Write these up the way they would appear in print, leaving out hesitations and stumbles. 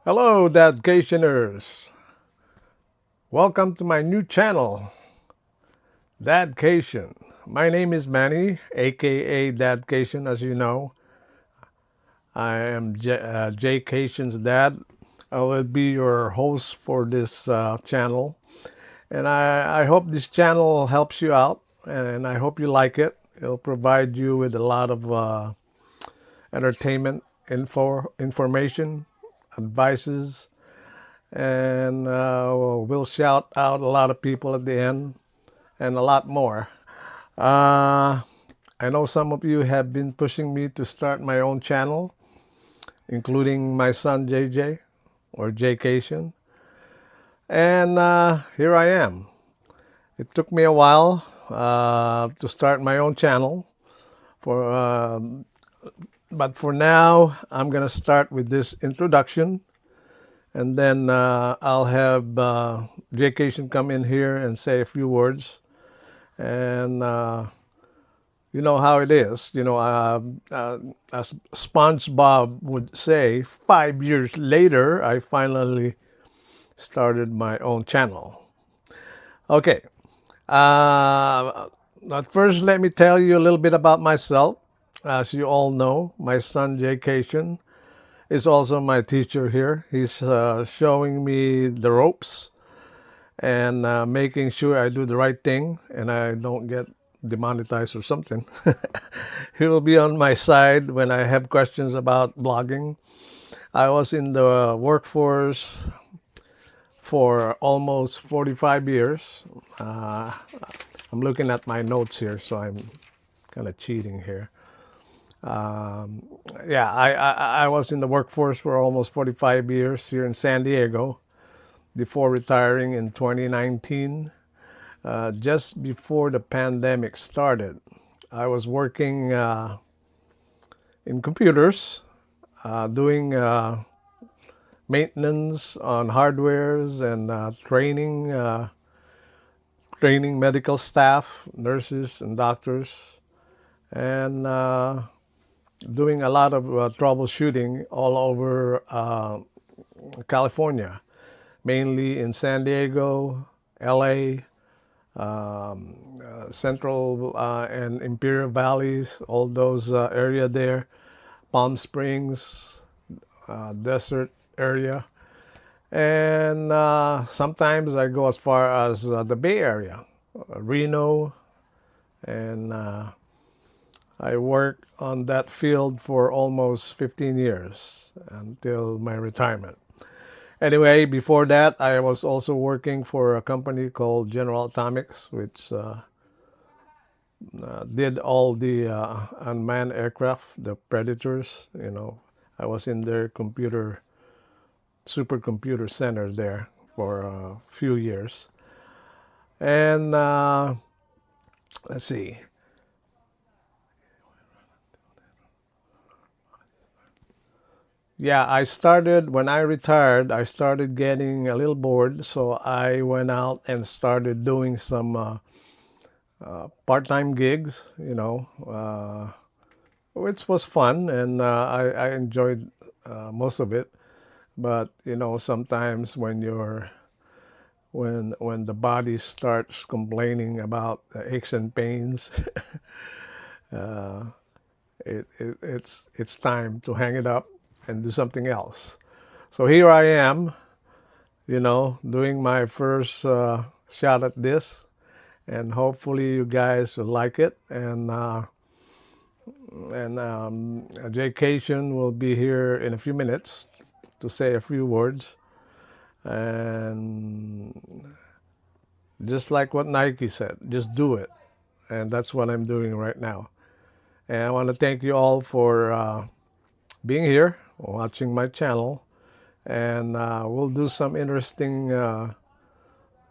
Hello, Dadcationers. Welcome to my new channel, Dadcation. My name is Manny, aka Dadcation, as you know. I am Jaycation's dad. I will be your host for this channel. And I hope this channel helps you out, and I hope you like it. It'll provide you with a lot of entertainment, information, advices, and we'll shout out a lot of people at the end and a lot more. Uh, I know some of you have been pushing me to start my own channel, including my son JJ or Jaycation, and here I am. It took me a while to start my own channel, for but for now I'm gonna start with this introduction, and then I'll have Jaycation come in here and say a few words, and you know how it is. As SpongeBob would say, 5 years later, I finally started my own channel. Okay. But first, let me tell you a little bit about myself. As you all know, my son Dad is also my teacher here. He's showing me the ropes and making sure I do the right thing and I don't get demonetized or something. He will be on my side when I have questions about blogging. I was in the workforce for almost 45 years. I'm looking at my notes here, so I'm kind of cheating here. Um, yeah, I was in the workforce for almost 45 years here in San Diego before retiring in 2019. Just before the pandemic started, I was working in computers, doing maintenance on hardwares and training medical staff, nurses, and doctors, and doing a lot of troubleshooting all over California, mainly in San Diego, LA, Central and Imperial Valleys, all those area there, Palm Springs, desert area. And sometimes I go as far as the Bay Area, Reno, and I worked on that field for almost 15 years until my retirement. Anyway, before that, I was also working for a company called General Atomics, which did all the unmanned aircraft, the Predators. I was in their supercomputer center there for a few years. And let's see. Yeah, when I retired, I started getting a little bored, so I went out and started doing some part-time gigs, which was fun, and I enjoyed most of it. But sometimes when the body starts complaining about aches and pains, it's time to hang it up and do something else. So here I am, doing my first shot at this, and hopefully you guys will like it. And Jaycation will be here in a few minutes to say a few words. And just like what Nike said, just do it. And that's what I'm doing right now. And I want to thank you all for being here, watching my channel. And we'll do some interesting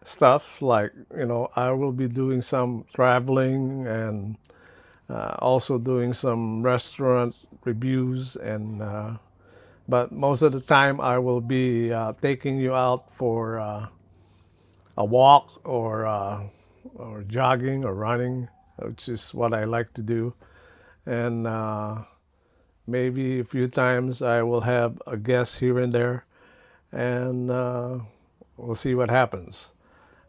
stuff, like, I will be doing some traveling and also doing some restaurant reviews. But most of the time I will be taking you out for a walk or jogging or running, which is what I like to do. And maybe a few times I will have a guest here and there. and we'll see what happens.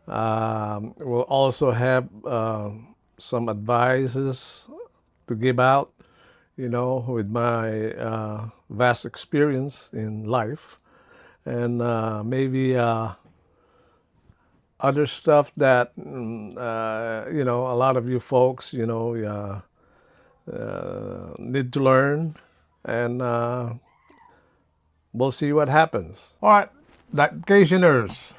We'll also have some advices to give out, with my vast experience in life, and maybe other stuff that a lot of you folks need to learn, and we'll see what happens. All right, Dadacationers,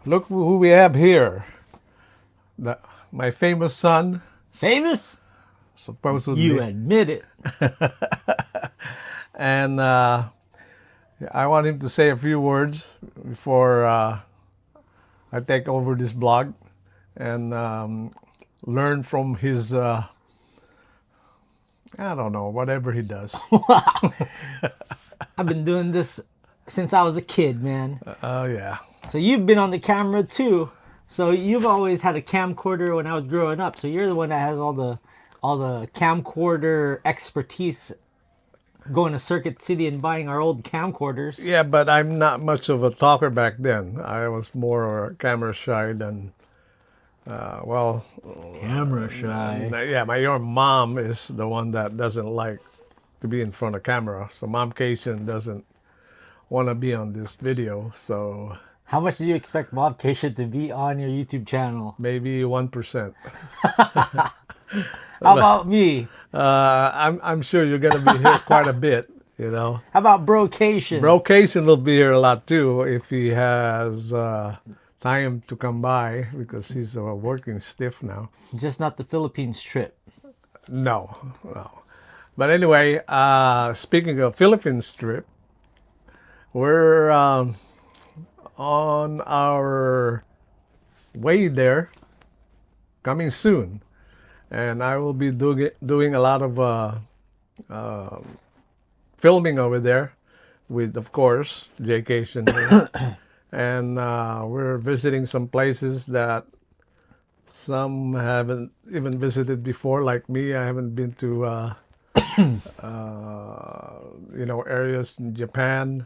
look who we have here. My famous son, Famous? supposedly. You admit it. And I want him to say a few words before I take over this blog, and learn from his, I don't know, whatever he does. I've been doing this since I was a kid, man. Oh, yeah. So you've been on the camera too. So you've always had a camcorder when I was growing up. So you're the one that has all the camcorder expertise, going to Circuit City and buying our old camcorders. Yeah, but I'm not much of a talker back then. I was more camera shy than, Camera shy. yeah, my mom is the one that doesn't like to be in front of camera. So Mom Cation doesn't want to be on this video. So How much do you expect Dadcation to be on your YouTube channel? maybe 1%. How about me? I'm sure you're gonna be here quite a bit. How about Brocation? Brocation will be here a lot too if he has time to come by, because he's a working stiff now. Just not the Philippines trip. No. But anyway, speaking of Philippines trip, we're on our way there, coming soon, and I will be doing a lot of filming over there with, of course, Jaycation. And we're visiting some places that some haven't even visited before, like me. I haven't been to areas in Japan.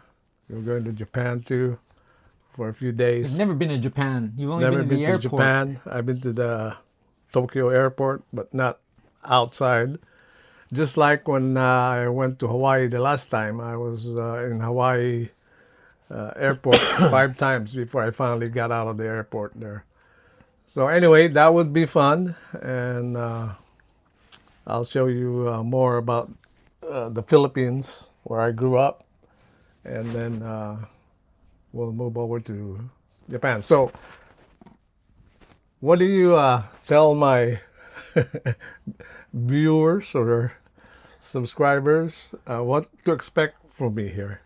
We're going to Japan too for a few days. You've never been to Japan. You've only Never been to the been to airport. Japan. I've been to the Tokyo airport, but not outside. Just like when I went to Hawaii the last time, I was in Hawaii airport 5 times before I finally got out of the airport there. So anyway, that would be fun, and I'll show you more about the Philippines, where I grew up, and then we'll move over to Japan. So what do you tell my viewers or subscribers what to expect from me here?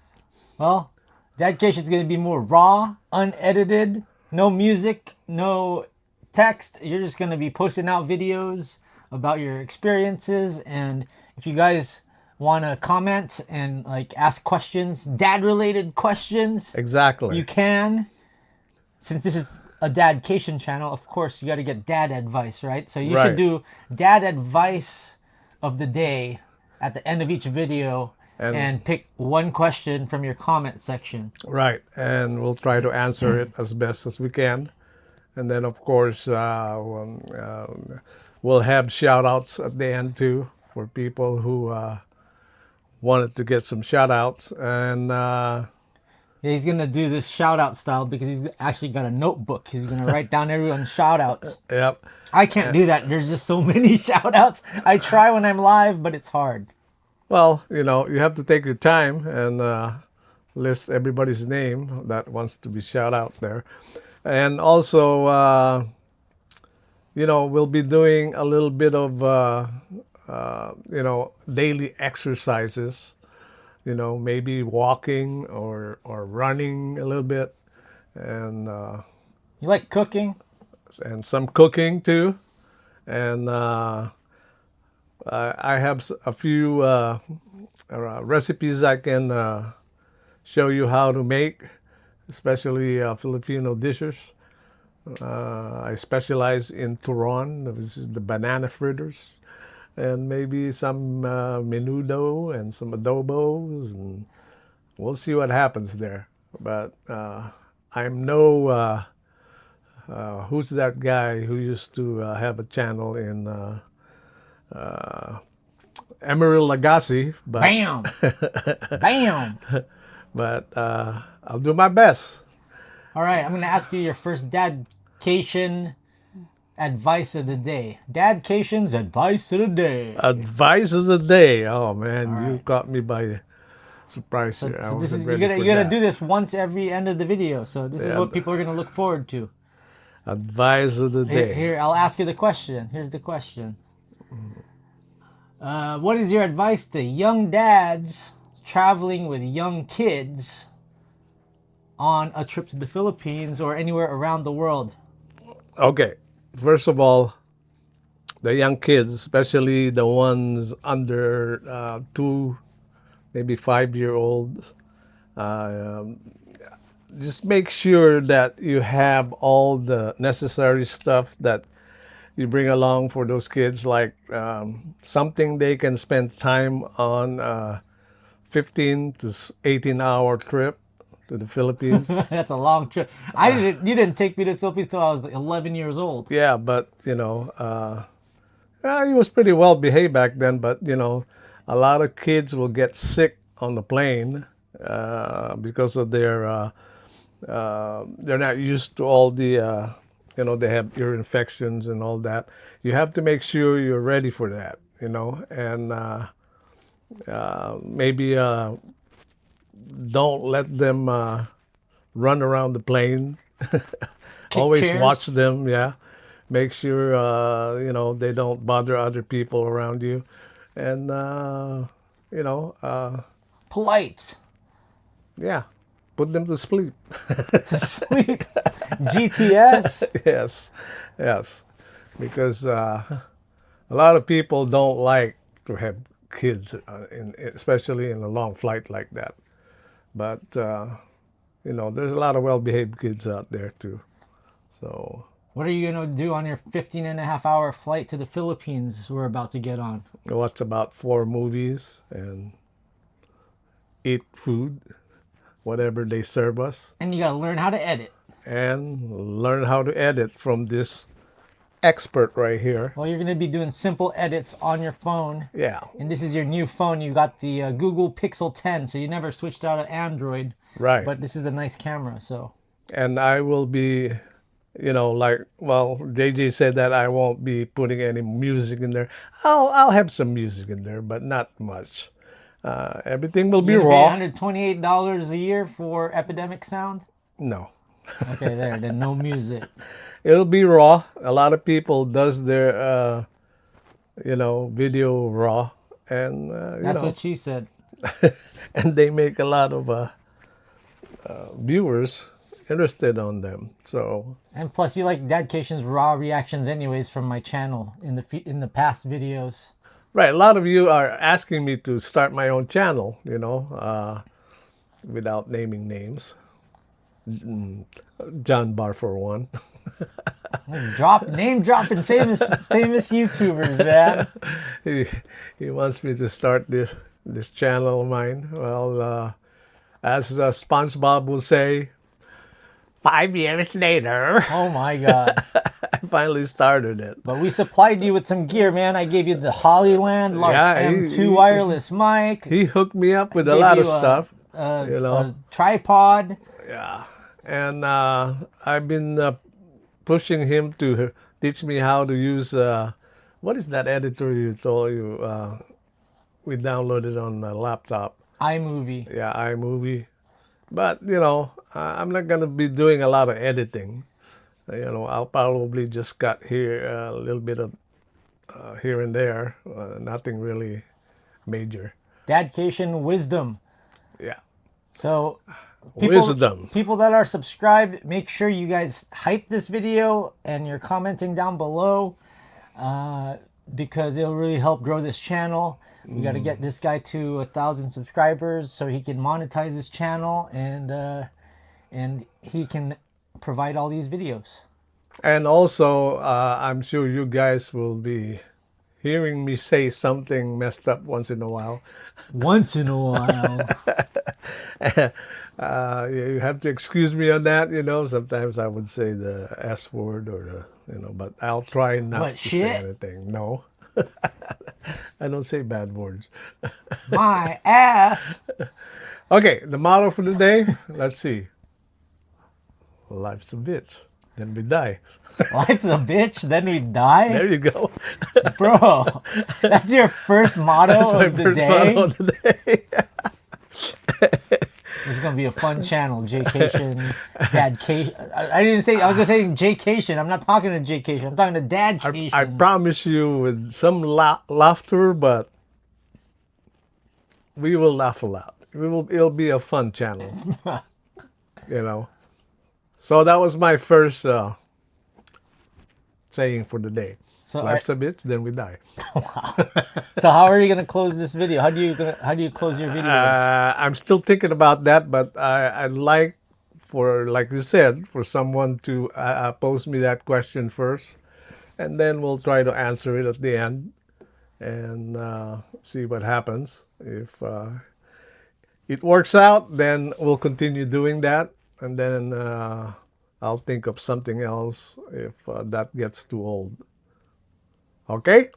Well, Dadcation is going to be more raw, unedited, no music, no text. You're just going to be posting out videos about your experiences, and if you guys want to comment and ask questions, dad-related questions, Exactly. you can. Since this is a Dadcation channel, of course, you got to get dad advice, right? So you Right. should do dad advice of the day at the end of each video, and pick one question from your comment section. Right, and we'll try to answer it as best as we can. And then, of course, we'll have shout-outs at the end, too, for people who wanted to get some shout-outs. And Yeah, he's going to do this shout-out style because he's actually got a notebook. He's going to write down everyone's shout-outs. yep. I can't do that. There's just so many shout-outs. I try when I'm live, but it's hard. Well, you have to take your time and list everybody's name that wants to be shout out there. And also, we'll be doing a little bit of, daily exercises, maybe walking or running a little bit, and You like cooking? some cooking too. And I have a few recipes I can show you how to make, especially Filipino dishes. I specialize in turon, this is the banana fritters, and maybe some menudo and some adobos and we'll see what happens there. But I'm no who's that guy who used to have a channel in Emerald Lagasse, but Bam! Bam! but I'll do my best. All right, I'm going to ask you your first Dadcation advice of the day. Dadcation's advice of the day. Advice of the day. Oh man, All you right. caught me by surprise here. I So this wasn't is you're ready gonna for you're gonna that. do this once every end of the video. So this is Yeah, what people are gonna look forward to. advice of the day. Here, I'll ask you the question. Here's the question. What is your advice to young dads traveling with young kids on a trip to the Philippines or anywhere around the world? Okay, first of all, the young kids, especially the ones under 2, maybe 5-year olds, just make sure that you have all the necessary stuff that you bring along for those kids, like something they can spend time on 15 to 18-hour trip to the Philippines. That's a long trip. You didn't take me to the Philippines till I was like 11 years old. Yeah, but he was pretty well behaved back then. But a lot of kids will get sick on the plane because of they're not used to all the they have ear infections and all that. You have to make sure you're ready for that, and maybe don't let them run around the plane. Kick Always watch chairs. them. Yeah, make sure they don't bother other people around you, and you know Polite. yeah, put them to sleep. To sleep. GTS. Yes, yes, because a lot of people don't like to have kids, especially in a long flight like that. But there's a lot of well-behaved kids out there too. So What are you going to do on your 15 and a half hour flight to the Philippines we're about to get on? watch about 4 movies and eat food, whatever they serve us, And you got to learn how to edit. and learn how to edit from this expert right here. Well, you're going to be doing simple edits on your phone. Yeah, And this is your new phone. You got the Google Pixel 10, so you never switched out of Android. right. But this is a nice camera, so. And I will be, JJ said that I won't be putting any music in there. I'll have some music in there, but not much. Everything will be You're raw. gonna pay $128 a year for Epidemic Sound? No, Okay, there. Then no music. it'll be raw. A lot of people does their, video raw, and That's what she said. and they make a lot of viewers interested on them. So And plus, you like Dadcation's raw reactions, anyways, from my channel in the past videos. right, a lot of you are asking me to start my own channel, without naming names. John Barr for one. Name dropping famous YouTubers, man. he wants me to start this channel of mine. Well, as SpongeBob will say, 5 years later, Oh my god. I finally started it. But we supplied you with some gear, man. I gave you the Hollyland Lark Yeah, M2 wireless mic. He hooked me up with a Gave lot of you stuff. a tripod. Yeah, and I've been pushing him to teach me how to use what is that editor you told you we downloaded on the laptop? iMovie. Yeah, iMovie. But I'm not gonna be doing a lot of editing. I'll probably just cut here a little bit of here and there, nothing really major. Dadcation wisdom. Yeah, So wisdom. people that are subscribed, make sure you guys hype this video and you're commenting down below because it'll really help grow this channel. We got to get this guy to 1,000 subscribers so he can monetize his channel and he can provide all these videos. And also, I'm sure you guys will be hearing me say something messed up once in a while. Once in a while. You have to excuse me on that. Sometimes I would say the S word or but I'll try not What, to say shit? anything. No, I don't say bad words. My ass. Okay, the motto for the day. Let's see. Life's a bitch, then we die. Life's a bitch, then we die? There you go. Bro, that's your first motto That's my of the first day? motto of the day. It's gonna be a fun channel, Jaycation, Dad Cation. I didn't say. I was just saying Jaycation. I'm not talking to Jaycation. I'm talking to Dad Cation. I promise you, with some laughter, but we will laugh a lot. It'll be a fun channel. So that was my first saying for the day. So Life's a bitch, then we die. So how are you gonna close this video? How do you close your videos? I'm still thinking about that, but I'd like like you said, for someone to pose me that question first, and then we'll try to answer it at the end and see what happens. If it works out, then we'll continue doing that, and then I'll think of something else if that gets too old. Okay?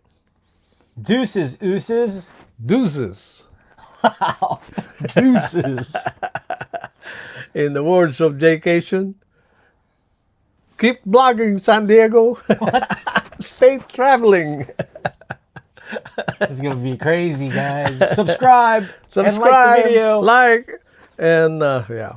Deuces, ooses. Deuces. Wow. Deuces. In the words of Dad keep blogging, San Diego. Stay traveling. It's gonna be crazy, guys. Subscribe. And like the Subscribe, video. like, and yeah.